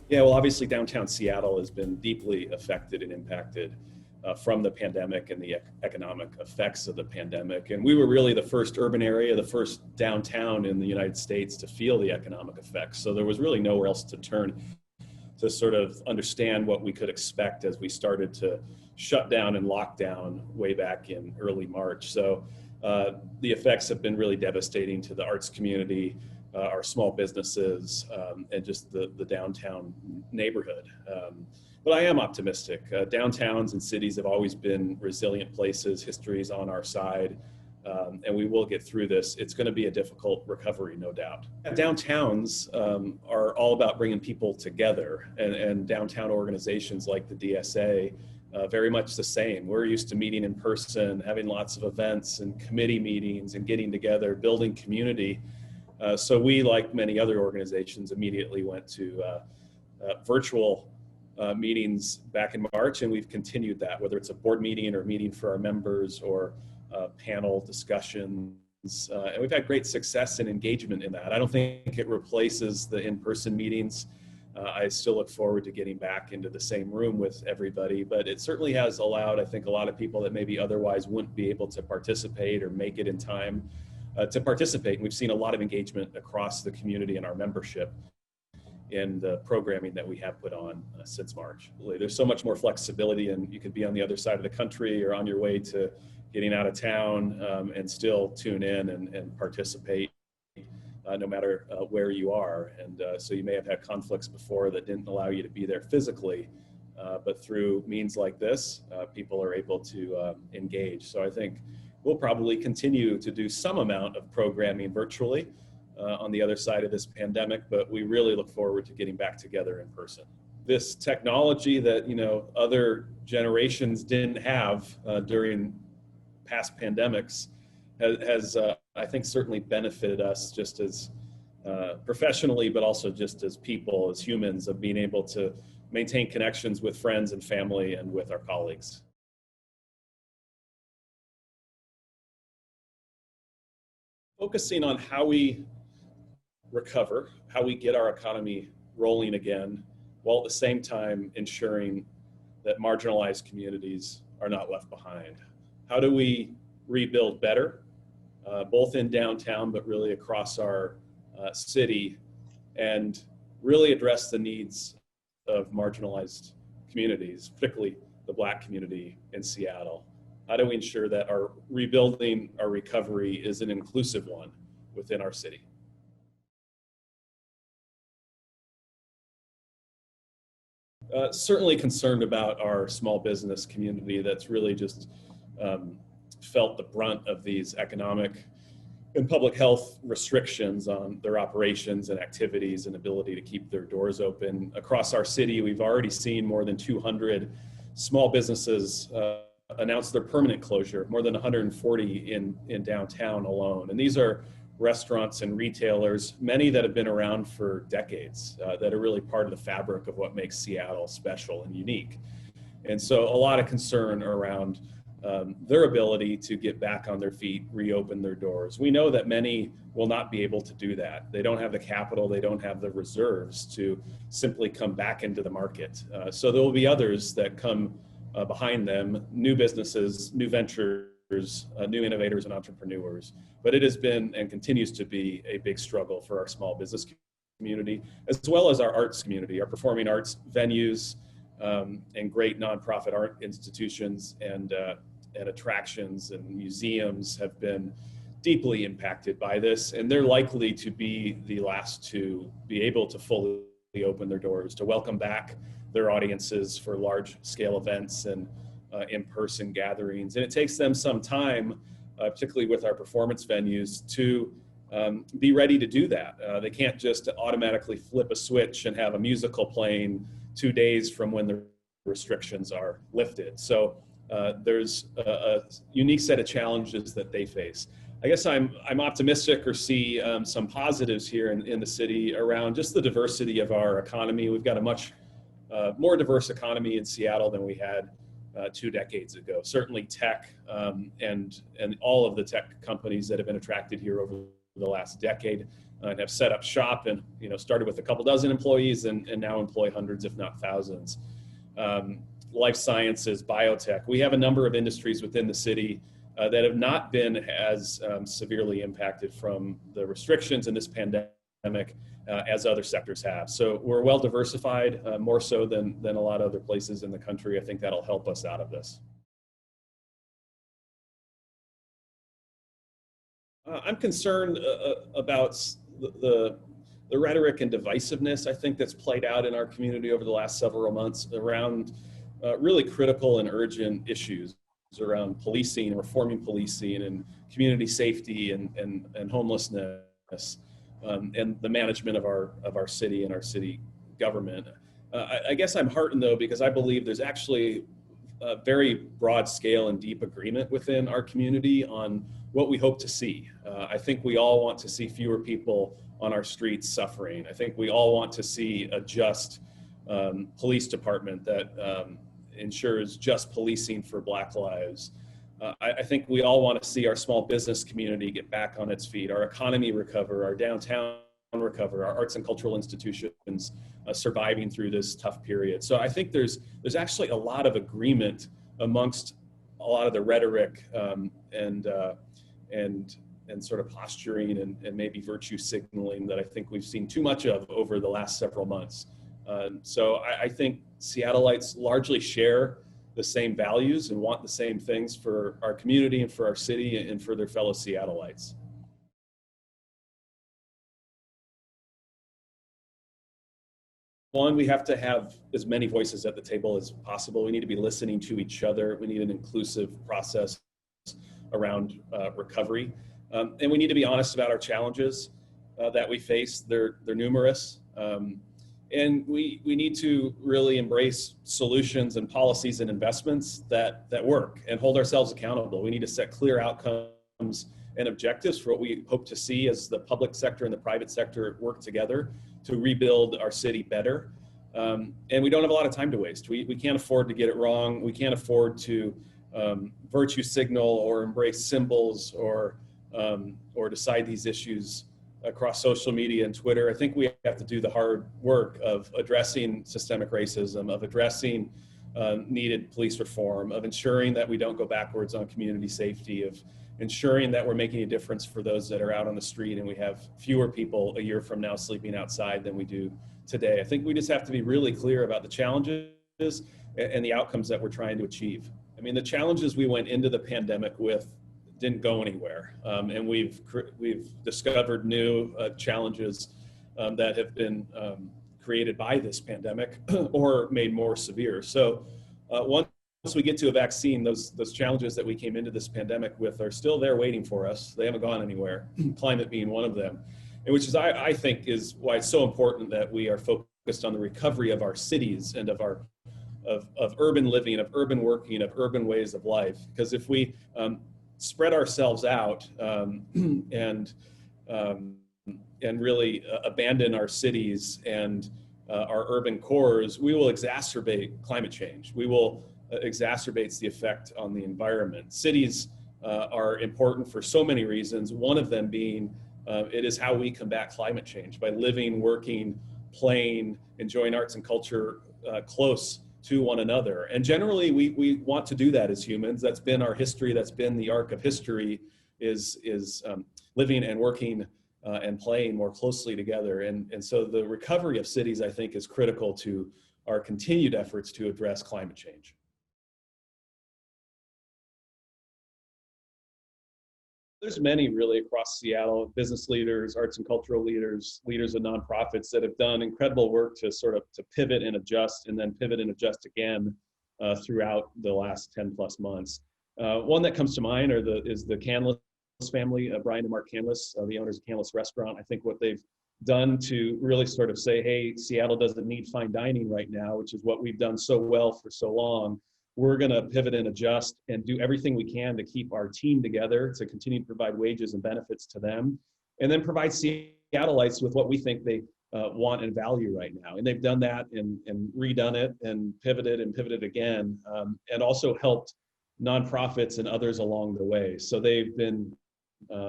Yeah, well, obviously downtown Seattle has been deeply affected and impacted from the pandemic and the economic effects of the pandemic. And we were really the first urban area, the first downtown in the United States to feel the economic effects. So there was really nowhere else to turn to sort of understand what we could expect as we started to shut down and lock down way back in early March. So the effects have been really devastating to the arts community, our small businesses, and just the downtown neighborhood. But I am optimistic. Downtowns and cities have always been resilient places. History is on our side, and we will get through this. It's going to be a difficult recovery, no doubt. Downtowns are all about bringing people together, and downtown organizations like the DSA, very much the same. We're used to meeting in person, having lots of events and committee meetings and getting together, building community. So we, like many other organizations, immediately went to virtual meetings back in March, and we've continued that, whether it's a board meeting or a meeting for our members or panel discussions. And we've had great success and engagement in that. I don't think it replaces the in-person meetings. I still look forward to getting back into the same room with everybody, but it certainly has allowed, I think, a lot of people that maybe otherwise wouldn't be able to participate or make it in time to participate. And we've seen a lot of engagement across the community and our membership in the programming that we have put on since March. There's so much more flexibility, and you could be on the other side of the country or on your way to getting out of town and still tune in and participate no matter where you are. And so you may have had conflicts before that didn't allow you to be there physically, but through means like this, people are able to engage. So I think we'll probably continue to do some amount of programming virtually on the other side of this pandemic, but we really look forward to getting back together in person. This technology that, other generations didn't have during past pandemics has I think certainly benefited us just as professionally, but also just as people, as humans, of being able to maintain connections with friends and family and with our colleagues. Focusing on how we recover, how we get our economy rolling again, while at the same time ensuring that marginalized communities are not left behind. How do we rebuild better, both in downtown, but really across our city, and really address the needs of marginalized communities, particularly the Black community in Seattle? How do we ensure that our rebuilding, our recovery is an inclusive one within our city? Certainly concerned about our small business community that's really just felt the brunt of these economic and public health restrictions on their operations and activities and ability to keep their doors open. Across our city, we've already seen more than 200 small businesses announce their permanent closure, more than 140 in downtown alone. And these are restaurants and retailers, many that have been around for decades, that are really part of the fabric of what makes Seattle special and unique. And so a lot of concern around their ability to get back on their feet, reopen their doors. We know that many will not be able to do that. They don't have the capital, they don't have the reserves to simply come back into the market. So there will be others that come behind them, new businesses, new ventures, new innovators and entrepreneurs. But it has been and continues to be a big struggle for our small business community, as well as our arts community, our performing arts venues, and great nonprofit art institutions and attractions and museums have been deeply impacted by this. And they're likely to be the last to be able to fully open their doors, to welcome back their audiences for large scale events and in-person gatherings. And it takes them some time, particularly with our performance venues, to be ready to do that. They can't just automatically flip a switch and have a musical playing 2 days from when the restrictions are lifted. So there's a unique set of challenges that they face. I guess I'm optimistic or see some positives here in the city around just the diversity of our economy. We've got a much more diverse economy in Seattle than we had 2 decades ago. Certainly tech and all of the tech companies that have been attracted here over the last decade and have set up shop and started with a couple dozen employees and now employ hundreds, if not thousands. Life sciences, biotech. We have a number of industries within the city that have not been as severely impacted from the restrictions in this pandemic as other sectors have. So we're well diversified, more so than a lot of other places in the country. I think that'll help us out of this. I'm concerned about the rhetoric and divisiveness, I think, that's played out in our community over the last several months around really critical and urgent issues around policing, reforming policing, and community safety and homelessness, and the management of our city and our city government. I guess I'm heartened, though, because I believe there's actually a very broad scale and deep agreement within our community on what we hope to see. I think we all want to see fewer people on our streets suffering. I think we all want to see a just police department that ensures just policing for Black lives. I think we all want to see our small business community get back on its feet, our economy recover, our downtown recover, our arts and cultural institutions surviving through this tough period. So I think there's actually a lot of agreement amongst a lot of the rhetoric and sort of posturing and maybe virtue signaling that I think we've seen too much of over the last several months. So I think Seattleites largely share the same values and want the same things for our community and for our city and for their fellow Seattleites. One, we have to have as many voices at the table as possible. We need to be listening to each other. We need an inclusive process around recovery. And we need to be honest about our challenges that we face. They're numerous. And we need to really embrace solutions and policies and investments that work and hold ourselves accountable. We need to set clear outcomes and objectives for what we hope to see as the public sector and the private sector work together to rebuild our city better. And we don't have a lot of time to waste. We can't afford to get it wrong. We can't afford to virtue signal or embrace symbols or decide these issues across social media and Twitter. I think we have to do the hard work of addressing systemic racism, of addressing needed police reform, of ensuring that we don't go backwards on community safety, of ensuring that we're making a difference for those that are out on the street and we have fewer people a year from now sleeping outside than we do today. I think we just have to be really clear about the challenges and the outcomes that we're trying to achieve. I mean, the challenges we went into the pandemic with didn't go anywhere. And we've discovered new challenges that have been created by this pandemic or made more severe. So once we get to a vaccine, those challenges that we came into this pandemic with are still there waiting for us. They haven't gone anywhere, climate being one of them. And which is, I think, is why it's so important that we are focused on the recovery of our cities and of urban living, of urban working, of urban ways of life. Because if we spread ourselves out and really abandon our cities and our urban cores, we will exacerbate climate change. We will exacerbate the effect on the environment. Cities are important for so many reasons, one of them being it is how we combat climate change, by living, working, playing, enjoying arts and culture close to one another. And generally, we want to do that as humans. That's been our history. That's been the arc of history, is living and working and playing more closely together. And so the recovery of cities, I think, is critical to our continued efforts to address climate change. There's many really across Seattle, business leaders, arts and cultural leaders, leaders of nonprofits that have done incredible work to pivot and adjust and then pivot and adjust again throughout the last 10 plus months. One that comes to mind is the Canlis family, Brian and Mark Canlis, the owners of Canlis Restaurant. I think what they've done to really sort of say, hey, Seattle doesn't need fine dining right now, which is what we've done so well for so long. We're going to pivot and adjust and do everything we can to keep our team together, to continue to provide wages and benefits to them, and then provide Seattleites with what we think they want and value right now. And they've done that and redone it and pivoted again, and also helped nonprofits and others along the way. So they've been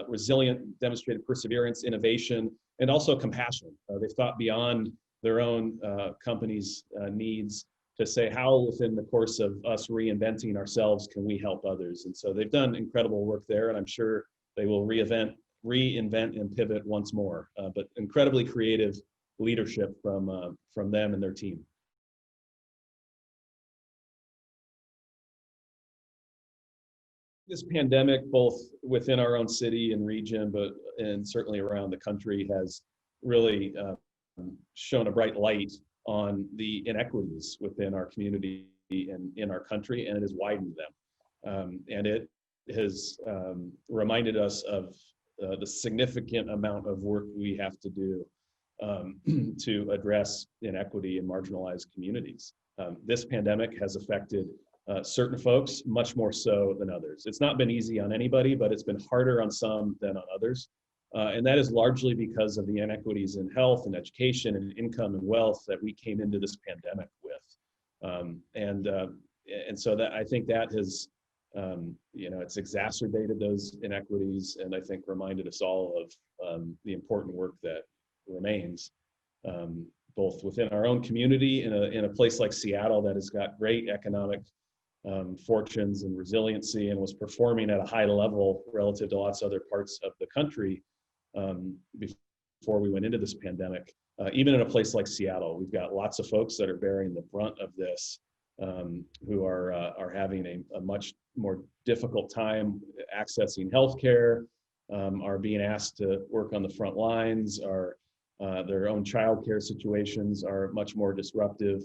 resilient, demonstrated perseverance, innovation, and also compassion. They've thought beyond their own company's needs to say, how within the course of us reinventing ourselves can we help others? And so they've done incredible work there, and I'm sure they will reinvent and pivot once more. But incredibly creative leadership from them and their team. This pandemic, both within our own city and region, and certainly around the country, has really shone a bright light on the inequities within our community and in our country, and it has widened them. And it has reminded us of the significant amount of work we have to do to address inequity in marginalized communities. This pandemic has affected certain folks much more so than others. It's not been easy on anybody, but it's been harder on some than on others. And that is largely because of the inequities in health and education and income and wealth that we came into this pandemic with. And so that, I think that has, it's exacerbated those inequities, and I think reminded us all of the important work that remains, both within our own community in a place like Seattle that has got great economic fortunes and resiliency and was performing at a high level relative to lots of other parts of the country before we went into this pandemic. Even in a place like Seattle, we've got lots of folks that are bearing the brunt of this, who are having a much more difficult time accessing healthcare, are being asked to work on the front lines, their own childcare situations are much more disruptive.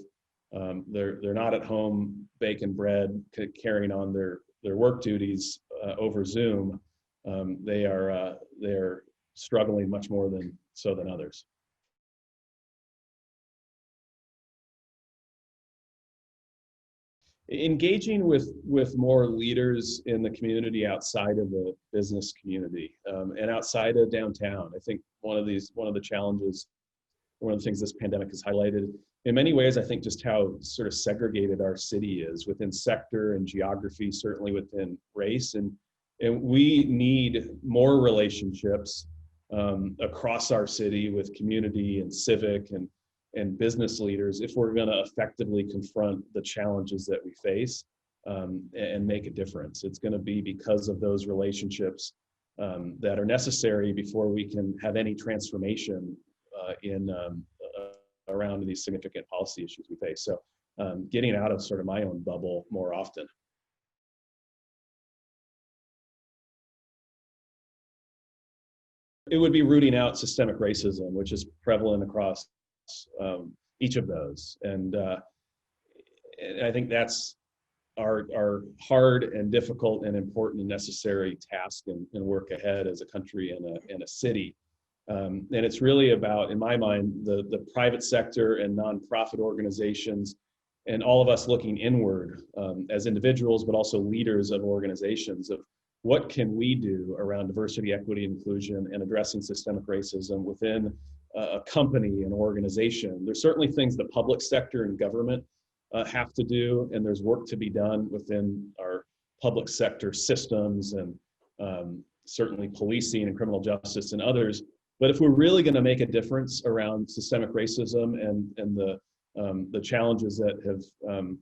They're not at home baking bread, carrying on their work duties over Zoom. They're struggling much more than others. Engaging with more leaders in the community outside of the business community, and outside of downtown. I think one of the challenges, one of the things this pandemic has highlighted, in many ways, I think just how sort of segregated our city is within sector and geography, certainly within race. And we need more relationships across our city with community and civic and business leaders if we're going to effectively confront the challenges that we face and make a difference. It's going to be because of those relationships that are necessary before we can have any transformation around these significant policy issues we face. So getting out of sort of my own bubble more often. It would be rooting out systemic racism, which is prevalent across each of those. And I think that's our hard and difficult and important and necessary task and work ahead as a country and a city. And it's really about, in my mind, the private sector and nonprofit organizations and all of us looking inward as individuals, but also leaders of organizations, of what can we do around diversity, equity, inclusion, and addressing systemic racism within a company, an organization. There's certainly things the public sector and government have to do, and there's work to be done within our public sector systems and certainly policing and criminal justice and others. But if we're really going to make a difference around systemic racism and the challenges that have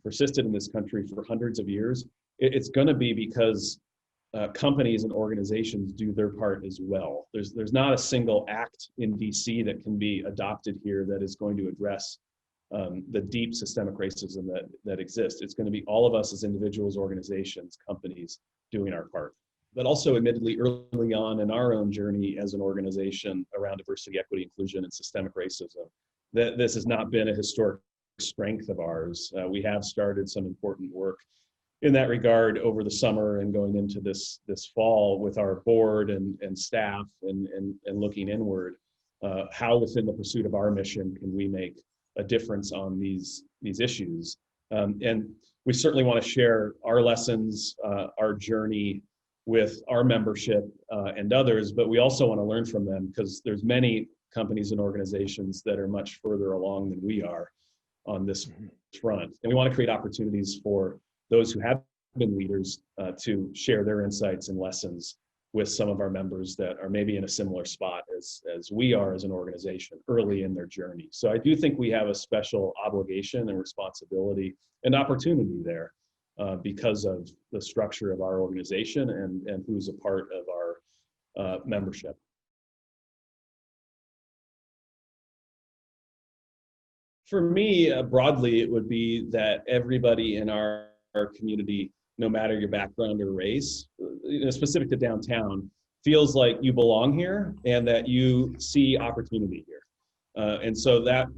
persisted in this country for hundreds of years, it's going to be because companies and organizations do their part as well. There's not a single act in DC that can be adopted here that is going to address the deep systemic racism that exists. It's going to be all of us as individuals, organizations, companies doing our part. But also, admittedly, early on in our own journey as an organization around diversity, equity, inclusion, and systemic racism, that this has not been a historic strength of ours. We have started some important work in that regard over the summer and going into this fall with our board and staff and looking inward. How within the pursuit of our mission can we make a difference on these issues? And we certainly want to share our lessons, our journey with our membership and others, but we also want to learn from them because there's many companies and organizations that are much further along than we are on this front. And we want to create opportunities for those who have been leaders to share their insights and lessons with some of our members that are maybe in a similar spot as we are as an organization early in their journey. So I do think we have a special obligation and responsibility and opportunity there because of the structure of our organization and who's a part of our membership. For me, broadly, it would be that everybody in our community, no matter your background or race, specific to downtown, feels like you belong here and that you see opportunity here. And so that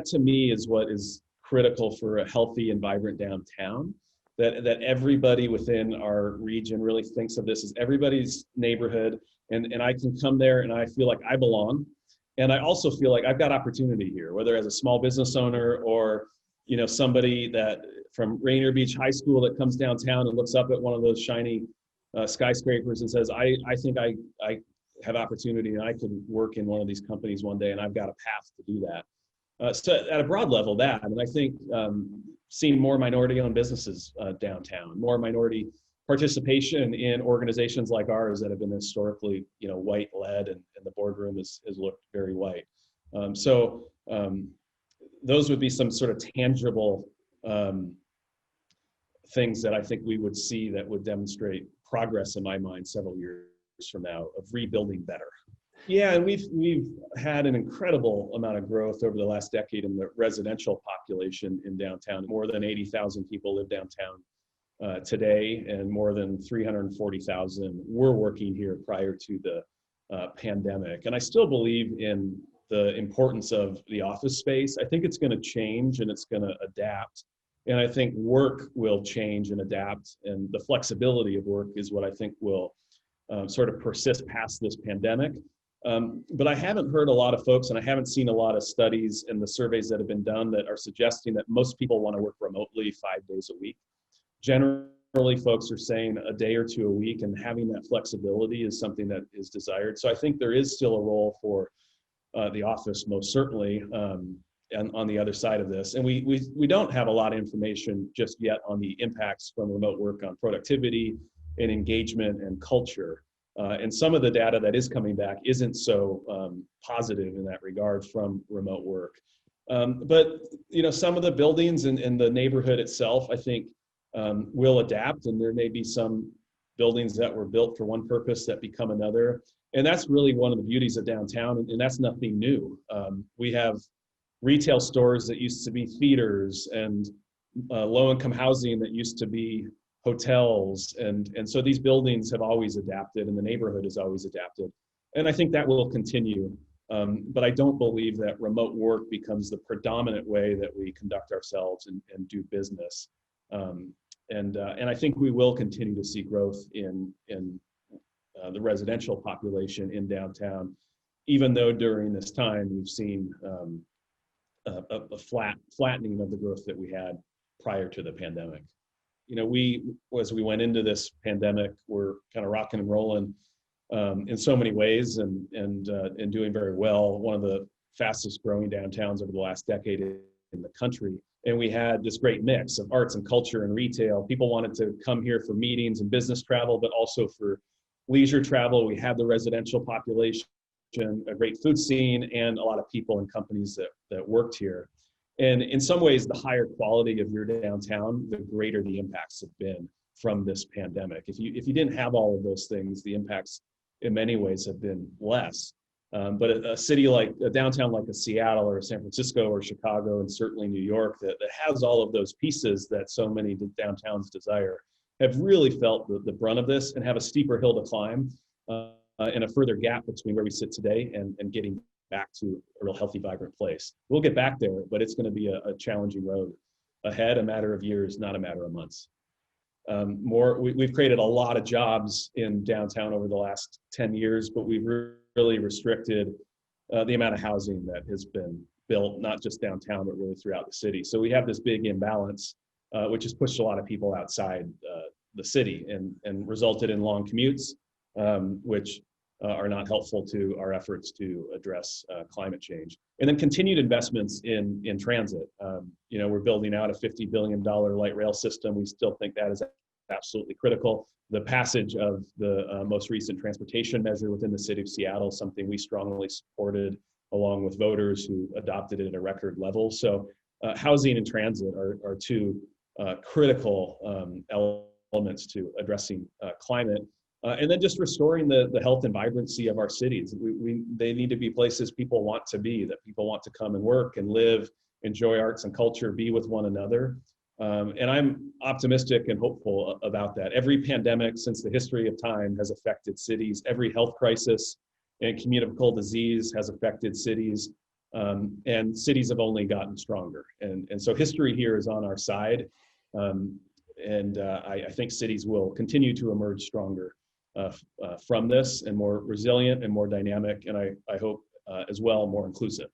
to me is what is critical for a healthy and vibrant downtown. That everybody within our region really thinks of this as everybody's neighborhood, and I can come there and I feel like I belong. And I also feel like I've got opportunity here, whether as a small business owner or, somebody that from Rainier Beach High School that comes downtown and looks up at one of those shiny skyscrapers and says, I think I have opportunity and I could work in one of these companies one day and I've got a path to do that. So at a broad level, I think seeing more minority-owned businesses downtown, more minority participation in organizations like ours that have been historically, white-led, and the boardroom has looked very white. Those would be some sort of tangible things that I think we would see that would demonstrate progress in my mind several years from now of rebuilding better. Yeah, and we've had an incredible amount of growth over the last decade in the residential population in downtown. More than 80,000 people live downtown today, and more than 340,000 were working here prior to the pandemic. And I still believe in the importance of the office space. I think it's going to change and it's going to adapt. And I think work will change and adapt, and the flexibility of work is what I think will sort of persist past this pandemic. But I haven't heard a lot of folks, and I haven't seen a lot of studies in the surveys that have been done that are suggesting that most people want to work remotely 5 days a week. Generally, folks are saying a day or two a week, and having that flexibility is something that is desired. So I think there is still a role for the office, most certainly, and on the other side of this. And we don't have a lot of information just yet on the impacts from remote work on productivity and engagement and culture. And some of the data that is coming back isn't so positive in that regard from remote work. But some of the buildings and the neighborhood itself, I think, will adapt, and there may be some buildings that were built for one purpose that become another. And that's really one of the beauties of downtown, and that's nothing new. We have retail stores that used to be theaters, and low-income housing that used to be hotels, and so these buildings have always adapted, and the neighborhood has always adapted, and I think that will continue. But I don't believe that remote work becomes the predominant way that we conduct ourselves and do business. And I think we will continue to see growth in the residential population in downtown, even though during this time we've seen a flattening of the growth that we had prior to the pandemic. As we went into this pandemic, we're kind of rocking and rolling in so many ways, and doing very well. One of the fastest growing downtowns over the last decade in the country. And we had this great mix of arts and culture and retail. People wanted to come here for meetings and business travel, but also for leisure travel. We had the residential population, a great food scene, and a lot of people and companies that worked here. And in some ways, the higher quality of your downtown, the greater the impacts have been from this pandemic. If you didn't have all of those things, the impacts in many ways have been less. But a downtown like a Seattle or San Francisco or Chicago, and certainly New York, that has all of those pieces that so many downtowns desire, have really felt the brunt of this and have a steeper hill to climb, and a further gap between where we sit today and getting back to a real healthy, vibrant place. We'll get back there, but it's going to be a challenging road ahead, a matter of years, not a matter of months. We've created a lot of jobs in downtown over the last 10 years, but we've really restricted the amount of housing that has been built, not just downtown, but really throughout the city. So we have this big imbalance, which has pushed a lot of people outside the city and resulted in long commutes, which are not helpful to our efforts to address climate change. And then continued investments in transit. We're building out a $50 billion light rail system. We still think that is absolutely critical. The passage of the most recent transportation measure within the city of Seattle, something we strongly supported, along with voters who adopted it at a record level. So housing and transit are two critical elements to addressing climate. And then just restoring the health and vibrancy of our cities. They need to be places people want to be, that people want to come and work and live, enjoy arts and culture, be with one another. And I'm optimistic and hopeful about that. Every pandemic since the history of time has affected cities. Every health crisis and communicable disease has affected cities. And cities have only gotten stronger. And so history here is on our side. I think cities will continue to emerge stronger from this, and more resilient and more dynamic, and I hope as well more inclusive.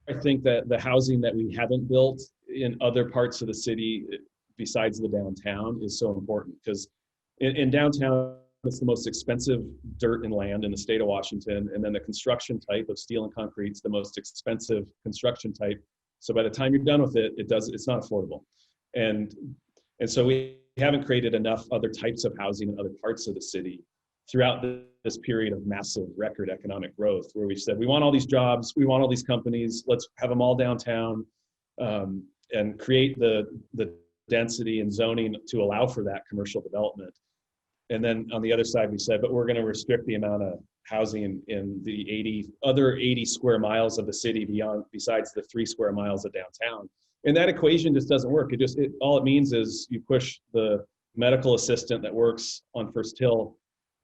I think that the housing that we haven't built in other parts of the city besides the downtown is so important, because in downtown, it's the most expensive dirt and land in the state of Washington, and then the construction type of steel and concrete is the most expensive construction type. So by the time you're done with it, it's not affordable. And so we haven't created enough other types of housing in other parts of the city throughout this period of massive record economic growth, where we've said, we want all these jobs, we want all these companies, let's have them all downtown, and create the density and zoning to allow for that commercial development. And then on the other side, we said, but we're going to restrict the amount of housing in the other 80 square miles of the city besides the 3 square miles of downtown. And that equation just doesn't work. All it means is you push the medical assistant that works on First Hill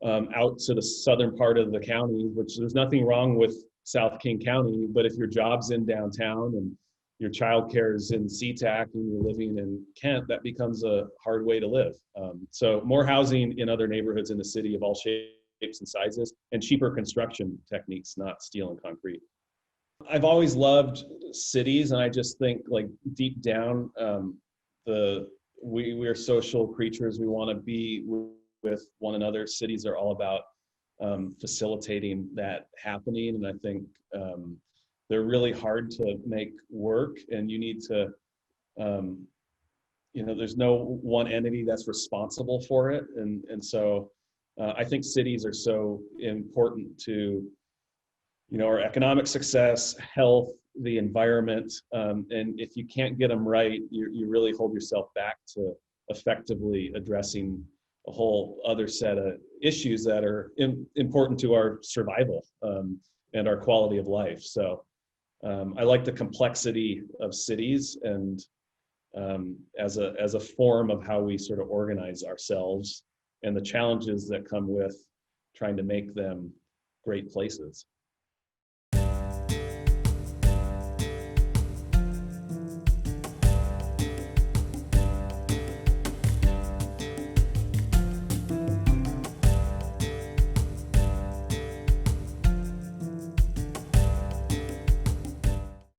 out to the southern part of the county, which there's nothing wrong with South King County, but if your job's in downtown and your childcare is in SeaTac and you're living in Kent, that becomes a hard way to live. So more housing in other neighborhoods in the city of all shapes and sizes, and cheaper construction techniques, not steel and concrete. I've always loved cities, and I just think, like, deep down, we are social creatures. We want to be with one another. Cities are all about facilitating that happening, and I think they're really hard to make work, and you need to, there's no one entity that's responsible for it, and so I think cities are so important to our economic success, health, the environment, and if you can't get them right, you really hold yourself back to effectively addressing a whole other set of issues that are important to our survival and our quality of life. So I like the complexity of cities, and as a form of how we sort of organize ourselves, and the challenges that come with trying to make them great places.